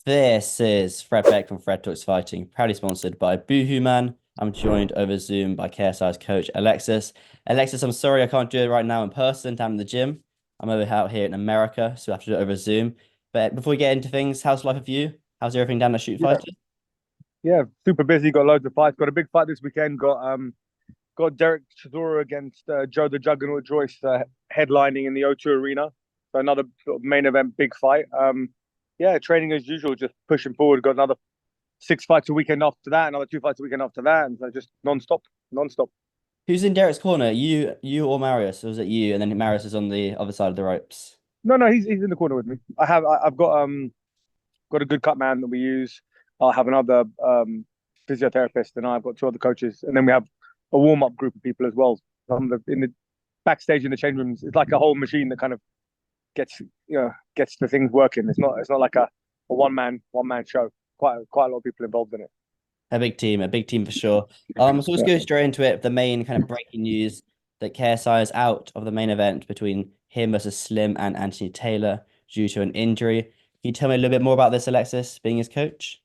This is Fred Beck from Fred Talks Fighting, proudly sponsored by Boohoo Man. I'm joined over Zoom by KSI's coach, Alexis. Alexis, I'm sorry I can't do it right now in person down in the gym. I'm over out here in America, so I have to do it over Zoom. But before we get into things, how's life with you? How's everything down at Shoot Yeah, Fighter? yeah, super busy. Got loads of fights. Got a big fight this weekend. Got Derek Chisora against Joe the Juggernaut Joyce headlining in the O2 Arena. So another sort of main event big fight. Yeah, training as usual, just pushing forward. Got another six fights a weekend after that, another two fights a weekend after that, and so just non-stop, non-stop. Who's in Derek's corner? You or Marius? Or was it you? And then Marius is on the other side of the ropes. No, no, he's in the corner with me. I've got a good cut man that we use. I'll have another physiotherapist, and I've got two other coaches, and then we have a warm up group of people as well. In the backstage in the change rooms, it's like a whole machine that kind of gets gets the things working. It's not like a one man show. Quite a lot of people involved in it. A big team for sure. So let's Yeah, go straight into it. The main kind of breaking news that KSI is out of the main event between him versus Slim and Anthony Taylor due to an injury. Can you tell me a little bit more about this, Alexis, being his coach?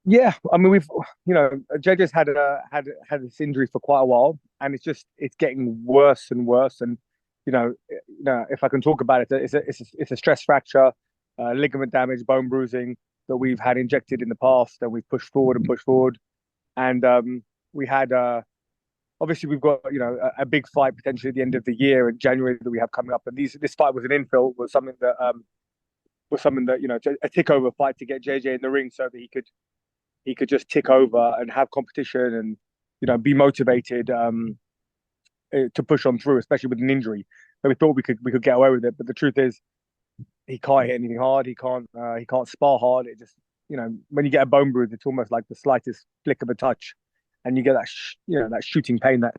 yeah. I mean, JJ's had this injury for quite a while, and it's getting worse and worse. And if I can talk about it, it's a stress fracture, ligament damage, bone bruising that we've had injected in the past, and we've pushed forward and pushed forward. And we had obviously we've got a big fight potentially at the end of the year in January that we have coming up, and this fight was an infill, was something that a tick over fight to get JJ in the ring so that he could just tick over and have competition and be motivated to push on through, especially with an injury. So we thought we could get away with it, but the truth is he can't hit anything hard. He can't spar hard. It just when you get a bone bruise, it's almost like the slightest flick of a touch, and you get that shooting pain that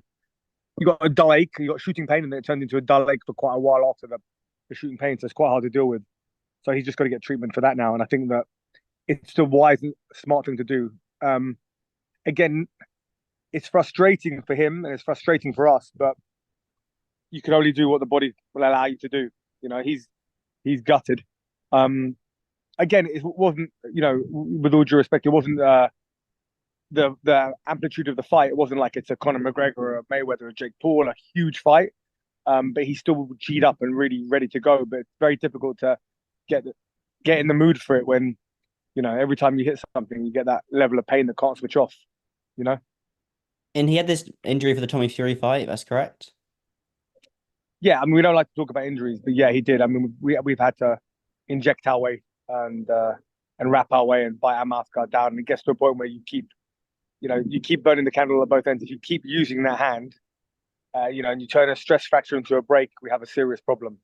you got a dull ache, you got shooting pain, and then it turned into a dull ache for quite a while after the shooting pain. So it's quite hard to deal with. So he's just got to get treatment for that now, and I think that it's the wise and smart thing to do. Um, Again, it's frustrating for him and it's frustrating for us, but you can only do what the body will allow you to do. He's gutted. Um, Again, it wasn't with all due respect, it wasn't the amplitude of the fight. It wasn't like it's a Conor McGregor or a Mayweather or Jake Paul, a huge fight. But he's still G'd up and really ready to go. But it's very difficult to get get in the mood for it when every time you hit something, you get that level of pain that can't switch off. You know. And he had this injury for the Tommy Fury fight, that's correct? Yeah, I mean, we don't like to talk about injuries, but yeah, he did. I mean, we've had to inject our way and wrap our way and bite our mouth guard down, and it gets to a point where you keep burning the candle at both ends. If you keep using that hand, and you turn a stress fracture into a break, we have a serious problem.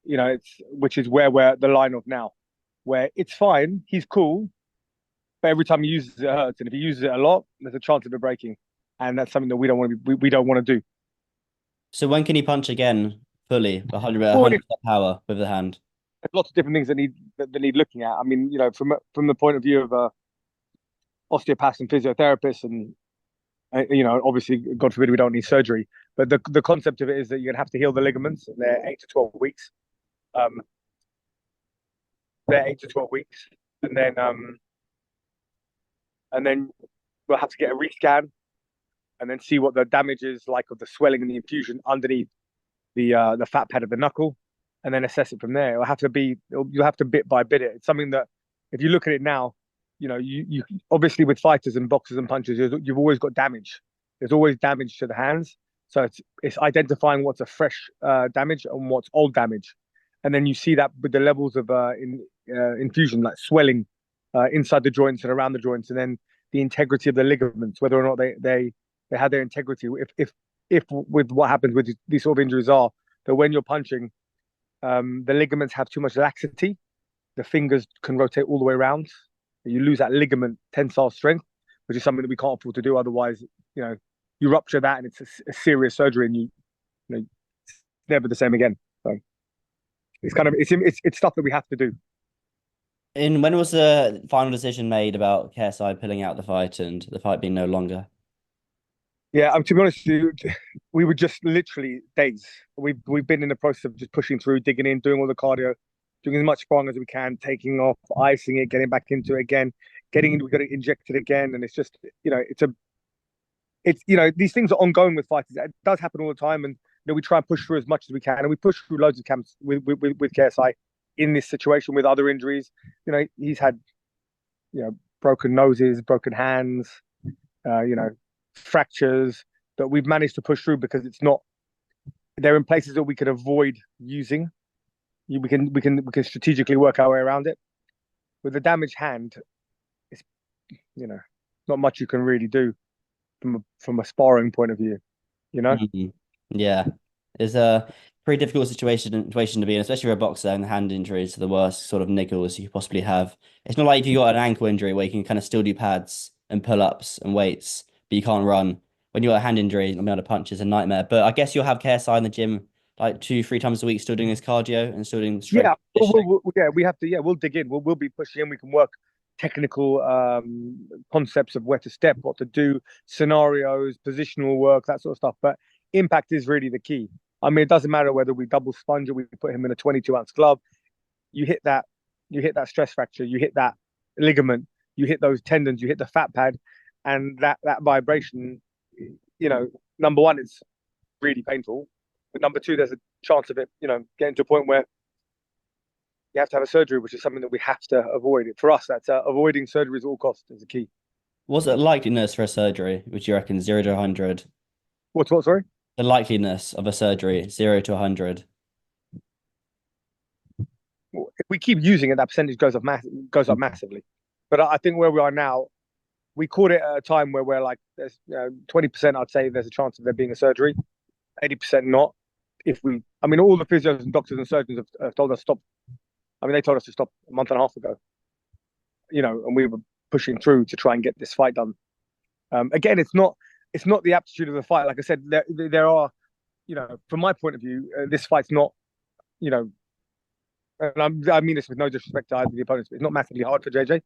It's which is where we're at the line of now, where it's fine, he's cool, but every time he uses it, it hurts, and if he uses it a lot, there's a chance of it breaking, and that's something that we don't want to we don't want to do. So when can he punch again fully, 100, Well, 100% power with the hand? there's lots of different things that need looking at. I mean, from the point of view of osteopaths and physiotherapists, and obviously, God forbid, we don't need surgery. But the concept of it is that you're gonna have to heal the ligaments, and they're 8 to 12 weeks. Um, they're 8 to 12 weeks, and then we'll have to get a rescan, and then see what the damage is like of the swelling and the infusion underneath the fat pad of the knuckle, and then assess it from there. You'll have to bit by bit it. It's something that if you look at it now, you obviously with fighters and boxers and punchers, you've always got damage. There's always damage to the hands, so it's identifying what's a fresh damage and what's old damage, and then you see that with the levels of infusion, like swelling inside the joints and around the joints, and then the integrity of the ligaments, whether or not they have their integrity. If with what happens with these sort of injuries are that when you're punching, the ligaments have too much laxity, the fingers can rotate all the way around. You lose that ligament tensile strength, which is something that we can't afford to do. Otherwise, you rupture that, and it's a serious surgery, and it's never the same again. So it's stuff that we have to do. And when was the final decision made about KSI pulling out the fight and the fight being no longer? Yeah, to be honest with you, we were just literally days. We've been in the process of just pushing through, digging in, doing all the cardio, doing as much sparring as we can, taking off, icing it, getting back into it again, we got to inject it again, and it's just these things are ongoing with fighters. It does happen all the time, and we try and push through as much as we can, and we push through loads of camps with KSI in this situation with other injuries. He's had broken noses, broken hands, fractures that we've managed to push through because they're in places that we can avoid using. We can strategically work our way around it. With a damaged hand, it's not much you can really do from a sparring point of view. Mhm. Yeah, it's a pretty difficult situation to be in, especially for a boxer, and hand injuries are the worst sort of niggles you could possibly have. It's not like if you got an ankle injury where you can kind of still do pads and pull-ups and weights, but you can't run. When you got a hand injury, not being able to punch is a nightmare. But I guess you'll have KSI in the gym like 2, 3 times a week, still doing his cardio and still doing strength Yeah, conditioning. we have to. Yeah, we'll dig in. We'll be pushing in. We can work technical concepts of where to step, what to do, scenarios, positional work, that sort of stuff. But impact is really the key. I mean, it doesn't matter whether we double sponge or we put him in a 22-ounce glove. You hit that stress fracture, you hit that ligament, you hit those tendons, you hit the fat pad, and that vibration. Number one, it's really painful. But number two, there's a chance of it, getting to a point where you have to have a surgery, which is something that we have to avoid. For us, that's avoiding surgery at all costs is the key. What's the likeliness for a surgery, would you reckon, 0 to 100? What? Sorry. The likeliness of a surgery, 0 to 100. If we keep using it, that percentage goes up massively. But I think where we are now, we caught it at a time where we're like, there's 20%. I'd say there's a chance of there being a surgery, 80% not. All the physios and doctors and surgeons have told us stop. They told us to stop a month and a half ago. And we were pushing through to try and get this fight done. Again, it's not the aptitude of the fight. Like I said, there are, from my point of view, this fight's not, and I mean this with no disrespect to either of the opponents, but it's not massively hard for JJ.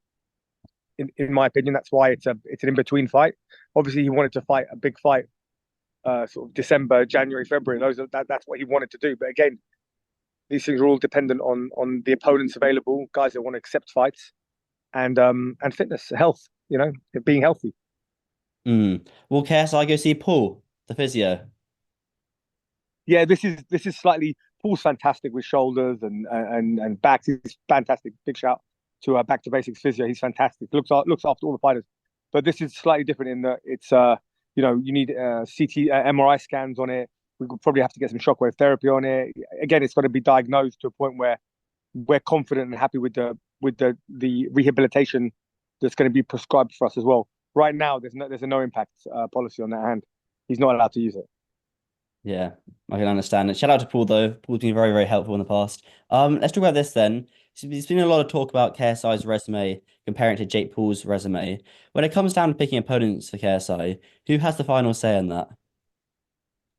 In my opinion, that's why it's an in-between fight. Obviously, he wanted to fight a big fight, sort of December, January, February. That's what he wanted to do. But again, these things are all dependent on the opponents available, guys that want to accept fights, and fitness, health. Being healthy. Will KSI go see Paul, the physio? Yeah, this is slightly. Paul's fantastic with shoulders and backs. He's fantastic. Big shout to Back to Basics physio. He's fantastic. Looks after all the fighters. But this is slightly different in that it's you need CT MRI scans on it. We could probably have to get some shockwave therapy on it. Again, it's got to be diagnosed to a point where we're confident and happy with the rehabilitation that's going to be prescribed for us as well. Right now, there's a no impact policy on that hand. He's not allowed to use it. Yeah, I can understand it. Shout out to Paul though. Paul's been very, very helpful in the past. Let's talk about this then. There's been a lot of talk about KSI's resume comparing it to Jake Paul's resume. When it comes down to picking opponents for KSI, who has the final say in that?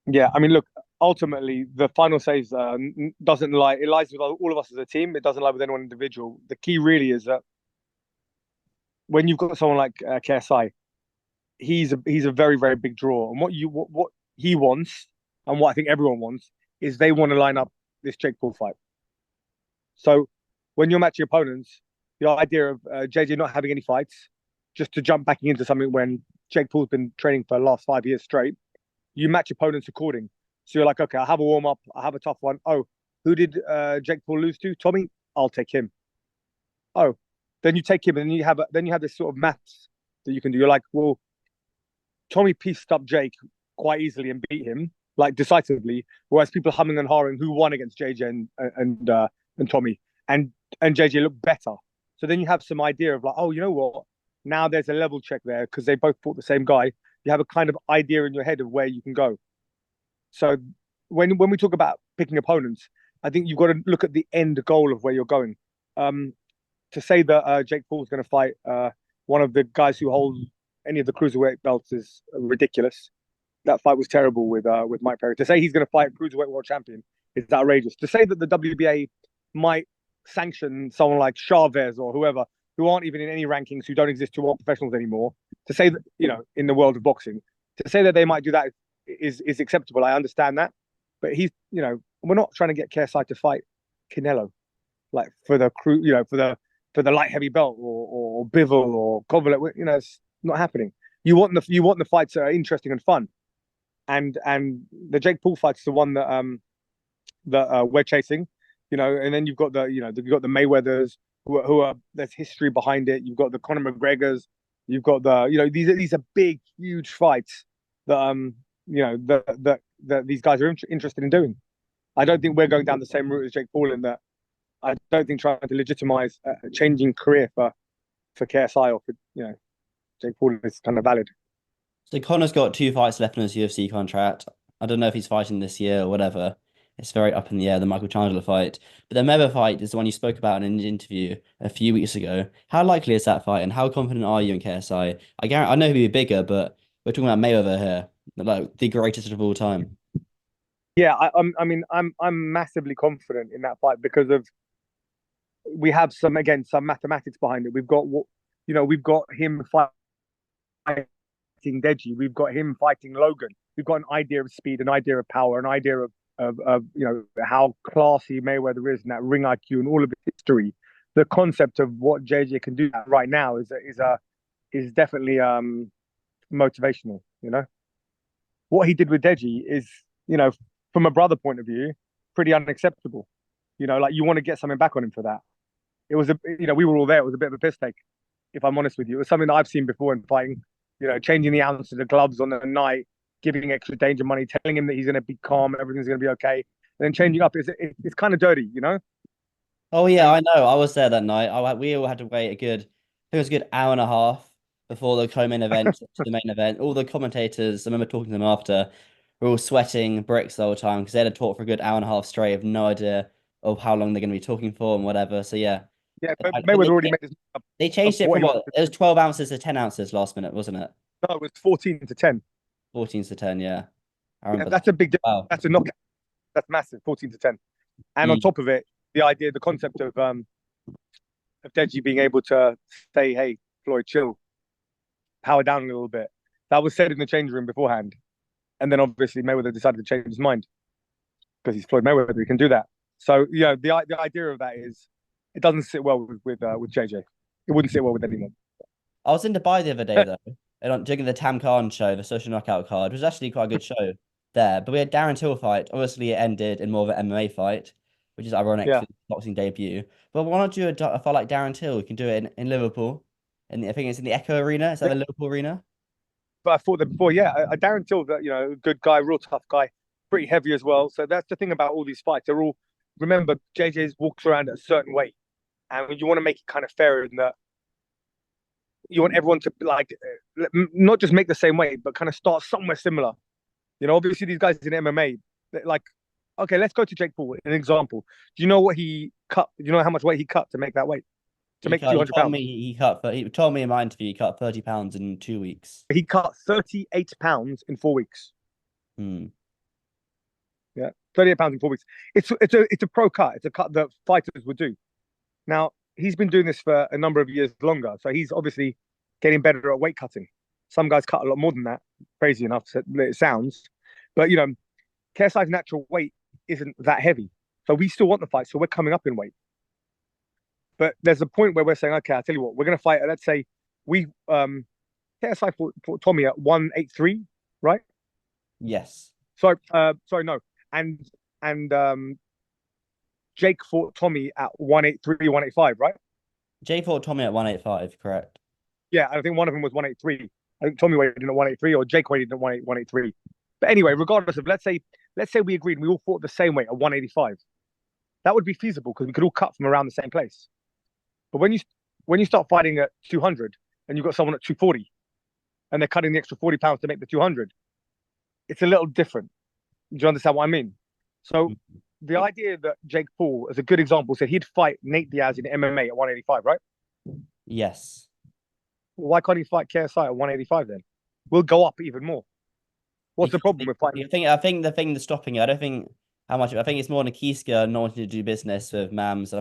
Yeah, look, ultimately, the final say doesn't lie. It lies with all of us as a team. It doesn't lie with anyone individual. The key really is that when you've got someone like KSI, he's a very, very big draw. And what he wants, and what I think everyone wants, is they want to line up this Jake Paul fight. So when you're matching opponents, the idea of JJ not having any fights, just to jump back into something when Jake Paul's been training for the last 5 years straight, you match opponents according. So you're like, okay, I'll have a warm up, I'll have a tough one. Oh, who did Jake Paul lose to? Tommy? I'll take him. Oh, then you take him, and then you have this sort of maths that you can do. You're like, well, Tommy pieced up Jake quite easily and beat him like decisively, whereas people humming and hawing who won against JJ and Tommy, and JJ looked better. So then you have some idea of like, oh, you know what? Now there's a level check there because they both fought the same guy. You have a kind of idea in your head of where you can go. So when we talk about picking opponents, I think you've got to look at the end goal of where you're going. To say that Jake Paul's going to fight one of the guys who hold any of the cruiserweight belts is ridiculous. That fight was terrible with Mike Perry. To say he's going to fight a cruiserweight world champion is outrageous. To say that the WBA might sanction someone like Chavez or whoever who aren't even in any rankings, who don't exist, who aren't professionals anymore, to say that, in the world of boxing, to say that they might do that is acceptable. I understand that, but we're not trying to get KSI to fight Canelo. like for the crew, for the light heavy belt or Bivol or Kovalev. It's not happening. You want the fights that are interesting and fun, and the Jake Paul fight is the one that we're chasing, and then you've got the Mayweathers who are there's history behind it. You've got the Conor McGregors, you've got these are big, huge fights that that these guys are interested in doing. I don't think we're going down the same route as Jake Paul in that. I don't think trying to legitimize a changing career for KSI or for Jake Paul is kind of valid. So Connor's got 2 fights left in his UFC contract. I don't know if he's fighting this year or whatever. It's very up in the air, the Michael Chandler fight. But the Mayweather fight is the one you spoke about in an interview a few weeks ago. How likely is that fight, and how confident are you in KSI? I know he'll be bigger, but we're talking about Mayweather here, like the greatest of all time. Yeah, I'm massively confident in that fight because of we have some mathematics behind it. We've got him fighting Deji. We've got him fighting Logan. We've got an idea of speed, an idea of power, an idea of how classy Mayweather is and that ring IQ and all of his history. The concept of what JJ can do right now is definitely motivational. What he did with Deji is, from a brother point of view, pretty unacceptable. Like you want to get something back on him for that. It was we were all there. It was a bit of a piss take, if I'm honest with you. It was something that I've seen before in fighting. Changing the ounces of the gloves on the night, giving extra danger money, telling him that he's going to be calm, everything's going to be okay, and then changing up. It's kind of dirty. Oh yeah, And I know. I was there that night. We all had to wait I think it was a good hour and a half before the co-main event to the main event. All the commentators, I remember talking to them after, were all sweating bricks the whole time because they had to talk for a good hour and a half straight, have no idea of how long they're going to be talking for and whatever. So yeah, yeah, but Mayweather already made his up they of changed it what from he what wanted. it was 12 ounces to 10 ounces last minute, wasn't it? No, it was 14-10. 14 to 10, yeah. I Yeah, remember that. that's a big difference. Wow. That's a knockout. That's massive, 14-10. And on Mm. top of it, the concept of Deji being able to say, "Hey, Floyd, chill, power down a little bit." That was said in the change room beforehand, and then obviously Mayweather decided to change his mind because he's Floyd Mayweather. He can do that. So the idea of that is it doesn't sit well with JJ. It wouldn't sit well with anyone. I was in Dubai the other day though, and during the Tam Khan show, the social knockout card, it was actually quite a good show there. But we had Darren Till fight. Obviously, it ended in more of an MMA fight, which is ironic Yeah, for the boxing debut. But why not do a fight like Darren Till? We can do it in Liverpool, and I think it's in the Echo Arena. Is that yeah. the Liverpool Arena? But I thought that before. Yeah, Darren Till, that good guy, real tough guy, pretty heavy as well. So that's the thing about all these fights. They're all remember JJ's walks around at a certain weight, and you want to make it kind of fair in that you want everyone to like not just make the same weight, but kind of start somewhere similar. Obviously these guys in MMA, like, okay, let's go to Jake Paul, an example. Do you know what he cut? Do you know how much weight he cut to make that weight? To make He 200 told pounds? me he cut. He told me in my interview he cut 30 pounds in 2 weeks. He cut 38 pounds in 4 weeks. Hmm. Yeah, 38 pounds in 4 weeks. It's a pro cut. It's a cut that fighters would do. Now he's been doing this for a number of years longer, so he's obviously getting better at weight cutting. Some guys cut a lot more than that. Crazy enough, it sounds, but KSI's natural weight isn't that heavy, so we still want the fight. So we're coming up in weight, but there's a point where we're saying, okay, I'll tell you what, we're going to fight. Let's say we KSI fought Tommy at 183, right? Yes. Sorry, no, and and Jake fought Tommy at 183, 185, right? Jay fought Tommy at 185, correct? Yeah, I think one of them was 183. I think Tommy weighed in at 183 or Jake weighed in at 183. But anyway, regardless of let's say we agreed and we all fought the same weight at 185. That would be feasible because we could all cut from around the same place. But when you start fighting at 200 and you've got someone at 240 and they're cutting the extra 40 pounds to make the 200, it's a little different. Do you understand what I mean? So the idea that Jake Paul, as a good example, said he'd fight Nate Diaz in MMA at 185, right? Yes. Why can't he fight KSI at 185 then? We'll go up even more. What's the problem with fighting? I think the thing that's stopping it, I don't think how much. I think it's more Nikiska not wanting to do business with Mams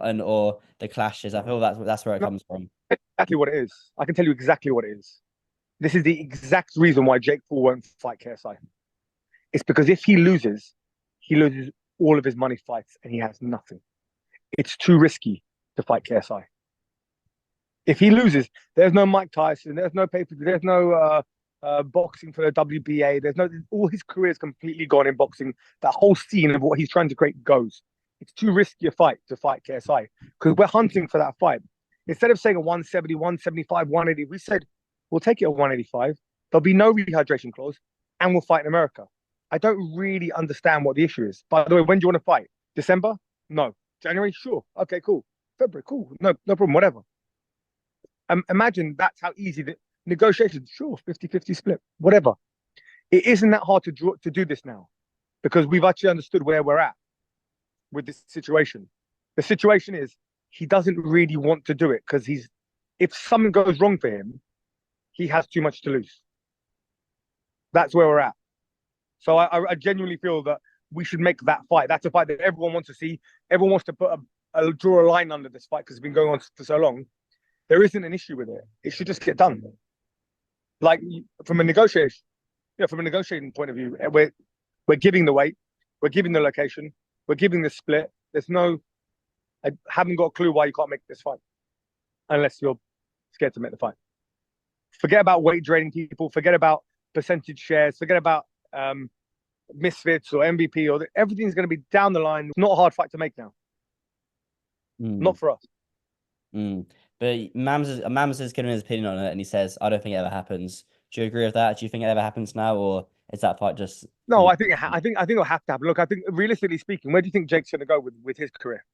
and or the clashes. I feel that's where it No, comes from. exactly what it is. I can tell you exactly what it is. This is the exact reason why Jake Paul won't fight KSI. It's because if he loses all of his money fights and he has nothing. It's too risky to fight KSI. If he loses, there's no Mike Tyson, there's no paper, there's no boxing for the WBA. There's no all his career is completely gone in boxing. That whole scene of what he's trying to create goes. It's too risky a fight to fight KSI because we're hunting for that fight. Instead of saying a 170, 175, 180, we said we'll take it at 185. There'll be no rehydration clause, and we'll fight in America. I don't really understand what the issue is. By the way, when do you want to fight? December? No. January? Sure. Okay, cool. February? Cool. No, no problem. Whatever. Imagine that's how easy the negotiations. Sure, 50-50 split. Whatever. It isn't that hard to do this now because we've actually understood where we're at with this situation. The situation is he doesn't really want to do it because if something goes wrong for him, he has too much to lose. That's where we're at. So I genuinely feel that we should make that fight. That's a fight that everyone wants to see. Everyone wants to draw a line under this fight because it's been going on for so long. There isn't an issue with it. It should just get done. Like from a negotiating point of view, we're giving the weight, we're giving the location, we're giving the split. I haven't got a clue why you can't make this fight unless you're scared to make the fight. Forget about weight draining people. Forget about percentage shares. Forget about misfits or MVP everything's going to be down the line. It's not a hard fight to make now. Not for us. But Mams is giving his opinion on it, and he says, "I don't think it ever happens." Do you agree with that? Do you think it ever happens now, or is that fight just? No, I think it'll have to happen. Look, I think realistically speaking, where do you think Jake's going to go with his career?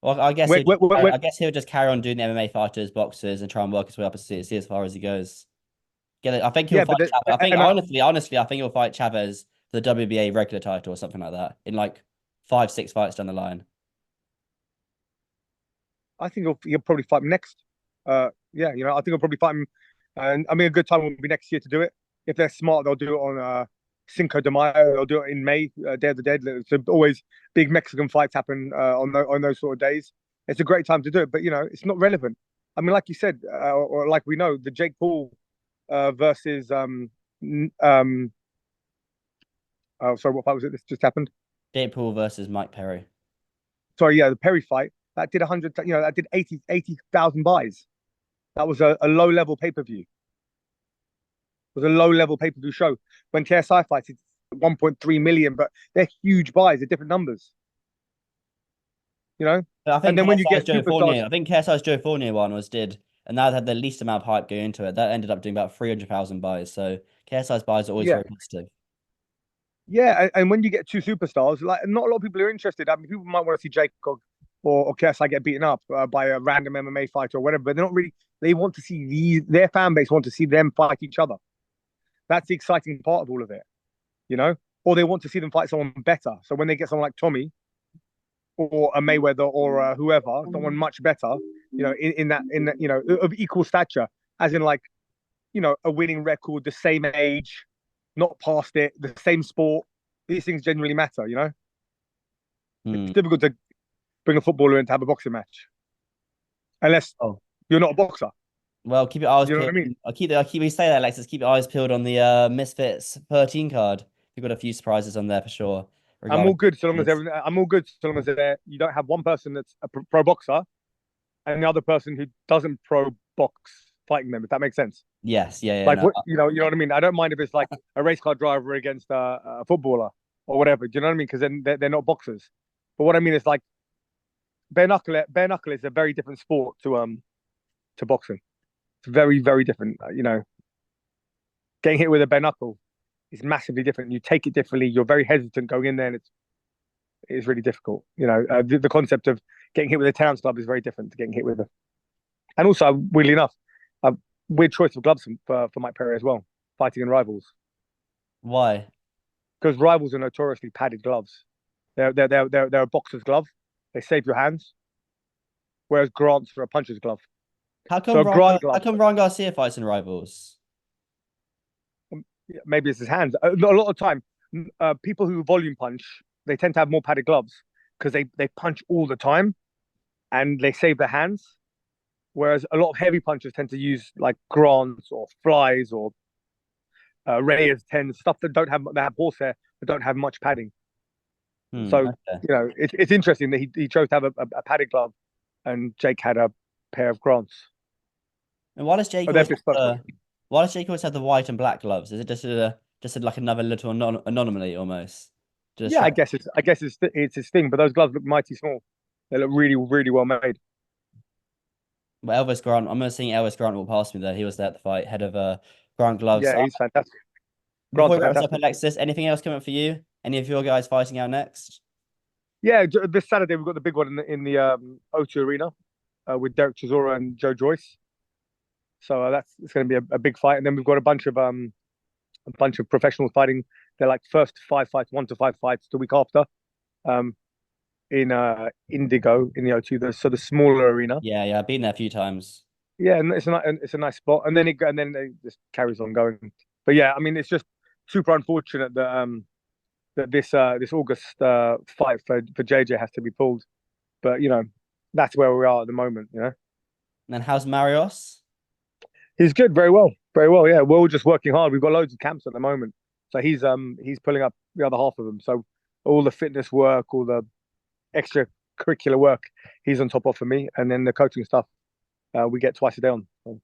Well, I guess I guess he'll just carry on doing the MMA fighters, boxers, and try and work his way up and see as far as he goes. Get it? I think he'll fight. I think honestly, I think he'll fight Chavez for the WBA regular title or something like that in like 5-6 fights down the line. I think he'll probably fight him next. I think he'll probably fight him. And I mean, a good time will be next year to do it. If they're smart, they'll do it on Cinco de Mayo. They'll do it in May, Day of the Dead. So always big Mexican fights happen on those sort of days. It's a great time to do it, but it's not relevant. I mean, like you said, or like we know, the Jake Paul versus sorry, what fight was it? This just happened. Jake Paul versus Mike Perry. Sorry, yeah, the Perry fight that did 100. That did 80,000 buys. That was a low level pay per view. It was a low level pay per view show. When KSI fights, it's 1.3 million, but they're huge buys. They're different numbers. I think and then when you get Joe Fournier, I think KSI's Joe Fournier one and that had the least amount of hype going into it. That ended up doing about 300,000 buys. So KSI's buys are always very positive. Yeah, and when you get two superstars, like not a lot of people are interested. I mean, people might want to see Jake or KSI get beaten up by a random MMA fighter or whatever, but they're not really. They want to see their fan base want to see them fight each other. That's the exciting part of all of it, Or they want to see them fight someone better. So when they get someone like Tommy or a Mayweather or whoever, someone much better, in that of equal stature, as in like, a winning record, the same age, not past it, the same sport. These things genuinely matter, It's difficult to bring a footballer in to have a boxing match, unless you're not a boxer. Well, keep your eyes peeled. What I mean? We say that, Alexis. Keep your eyes peeled on the Misfits 13 card. We've got a few surprises on there for sure. I'm all good so long as you don't have one person that's a pro boxer and the other person who doesn't pro box fighting them. If that makes sense. Yes, yeah. Like you know what I mean. I don't mind if it's like a race car driver against a footballer or whatever. Do you know what I mean? Because then they're not boxers. But what I mean is like bare knuckle is a very different sport to boxing. It's very, very different. Getting hit with a bare knuckle is massively different. You take it differently. You're very hesitant going in there, and it's really difficult. The concept of getting hit with a 10-ounce glove is very different to getting hit with a. And also, weirdly enough, a weird choice of gloves for Mike Perry as well, fighting in Rivals. Why? Because Rivals are notoriously padded gloves. They're a boxer's glove. They save your hands, whereas Grant's are a puncher's glove. How come Ryan Garcia fights in Rivals? Maybe it's his hands. A lot of time, people who volume punch, they tend to have more padded gloves because they punch all the time and they save their hands. Whereas a lot of heavy punchers tend to use like Grants or Flies or Reyes 10, stuff that have horsehair but don't have much padding. So Okay. it's interesting that he chose to have a padded glove, and Jake had a pair of Grants. And why does Jake But they're always bespoke. have the white and black gloves? Is it just like another little anomaly almost? Just Yeah, try. I guess it's his thing. But those gloves look mighty small. They look really really well made. But Elvis Grant, I'm gonna seeing Elvis Grant walk past me there. He was there at the fight, head of Grant Gloves. Yeah, he's fantastic. Before Grant's we wrap this up, fantastic. Alexis, anything else coming up for you? Any of your guys fighting out next? Yeah, this Saturday we've got the big one in the O2 Arena with Derek Chisora and Joe Joyce. So that's it's going to be a big fight, and then we've got a bunch of professionals fighting. They're like first five fights, 1 to 5 fights the week after, um, in Indigo in the O2, so the smaller arena. Yeah, yeah, I've been there a few times. Yeah, and it's a nice spot, and then it just carries on going. But yeah, I mean, it's just super unfortunate that this August fight for JJ has to be pulled. But that's where we are at the moment. And then how's Marios? He's good, very well, very well. Yeah, we're all just working hard. We've got loads of camps at the moment, so he's pulling up the other half of them. So all the fitness work, all the extracurricular work, he's on top of for me, and then the coaching stuff we get twice a day on. So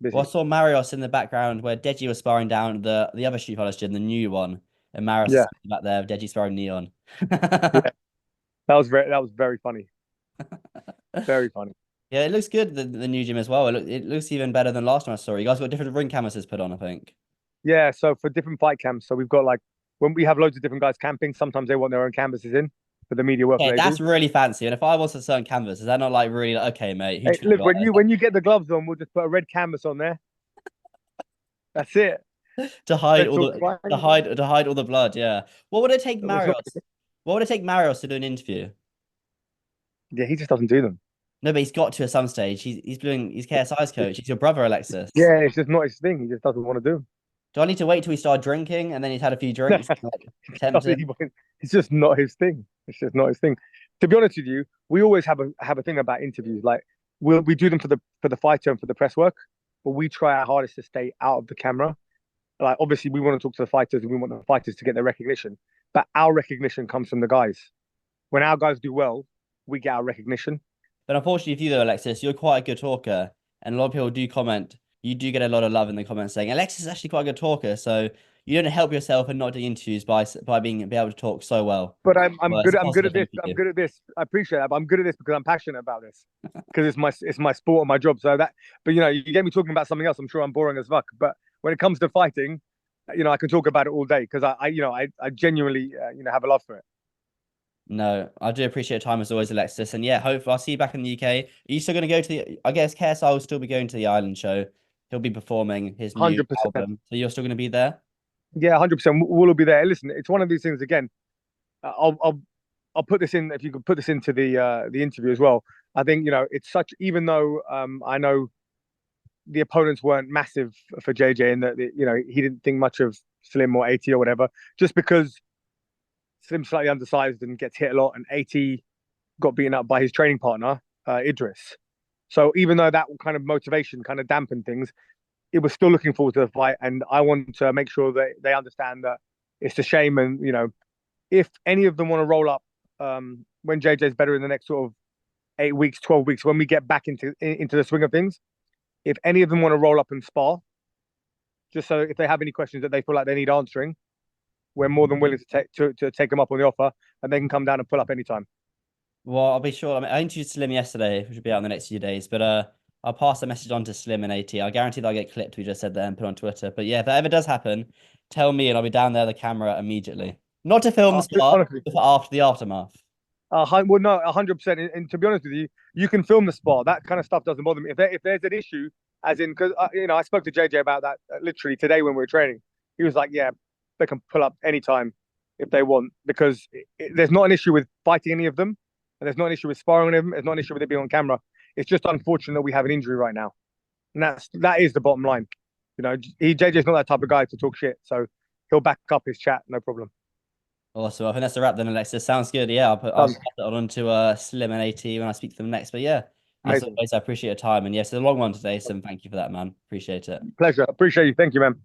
Well, I busy. saw Marios in the background where Deji was sparring down the other Street Fighters gym, the new one, and Marios is Yeah, back there, Deji sparring Neon. yeah, that was very funny, very funny. Yeah, it looks good, the new gym as well. It looks even better than last time I saw it. You guys got different ring canvases put on, I think. Yeah, so for different fight camps, so we've got like when we have loads of different guys camping, sometimes they want their own canvases in for the media work that Okay, they that's do. really fancy. And if I was a certain canvas, is that not like really like, okay, mate, who Hey, do you look, got? when you get the gloves on, we'll just put a red canvas on there. That's it. To hide Fred all talks the fighting. to hide all the blood, yeah. What would it take It's not, Marios? What would it take Marios to do an interview? yeah, he just doesn't do them. No, but he's got to at some stage. He's KSI's coach. He's your brother, Alexis. Yeah, it's just not his thing. He just doesn't want to do them. Do I need to wait till he started drinking and then he's had a few drinks, like tempt him? It's just not his thing. It's just not his thing. To be honest with you, we always have a thing about interviews. Like we do them for the fighter and for the press work, but we try our hardest to stay out of the camera. Like obviously we want to talk to the fighters and we want the fighters to get their recognition, but our recognition comes from the guys. When our guys do well, we get our recognition. But unfortunately for you though, Alexis, you're quite a good talker. And a lot of people do comment. You do get a lot of love in the comments saying Alexis is actually quite a good talker. So you don't help yourself and not doing interviews by be able to talk so well. But I'm Well, it's good. a I'm good at positive this. thing for I'm you. good at this. I appreciate that, but I'm good at this because I'm passionate about this. Because it's my sport and my job. So that, but you get me talking about something else. I'm sure I'm boring as fuck. But when it comes to fighting, I can talk about it all day because I genuinely have a love for it. No, I do appreciate your time as always, Alexis. And yeah, hopefully I'll see you back in the UK. Are you still going to go to I guess KSI will still be going to the Island show. He'll be performing his new 100%. album. So you're still going to be there? Yeah, 100%. We'll all be there. Listen, it's one of these things again. I'll put this in if you could put this into the interview as well. I think it's such even though I know the opponents weren't massive for JJ and that he didn't think much of Slim or AT or whatever, just because Slim's slightly undersized and gets hit a lot, and AT got beaten up by his training partner Idris. So even though that kind of motivation kind of dampened things, it was still looking forward to the fight, and I want to make sure that they understand that it's a shame, and if any of them want to roll up when JJ's better in the next sort of 8 weeks, 12 weeks, when we get back into the swing of things, if any of them want to roll up and spar, just so if they have any questions that they feel like they need answering, we're more than willing to take them up on the offer, and they can come down and pull up anytime. Well, I'll be sure. I mean, I interviewed Slim yesterday, which will be out in the next few days. But I'll pass the message on to Slim and AT. I guarantee they'll get clipped. We just said that and put on Twitter. But yeah, if that ever does happen, tell me and I'll be down there the camera immediately. Not to film the spot, Honestly, but for after the aftermath. well, no, 100%. And to be honest with you, you can film the spot. That kind of stuff doesn't bother me. If there's an issue, as in, because I spoke to JJ about that literally today when we were training. He was like, "Yeah, they can pull up anytime if they want, because there's not an issue with fighting any of them, and there's not an issue with sparring any of them. There's not an issue with it being on camera. It's just unfortunate that we have an injury right now, and that is the bottom line. JJ's not that type of guy to talk shit, so he'll back up his chat, no problem. Awesome. I think that's a wrap then, Alexis. Sounds good. Yeah, I'll Done. pass it on to Slim and AT when I speak to them next. But yeah, as Amazing. always, I appreciate your time. And yes, it's a long one today, so thank you for that, man. Appreciate it. Pleasure. Appreciate you. Thank you, man.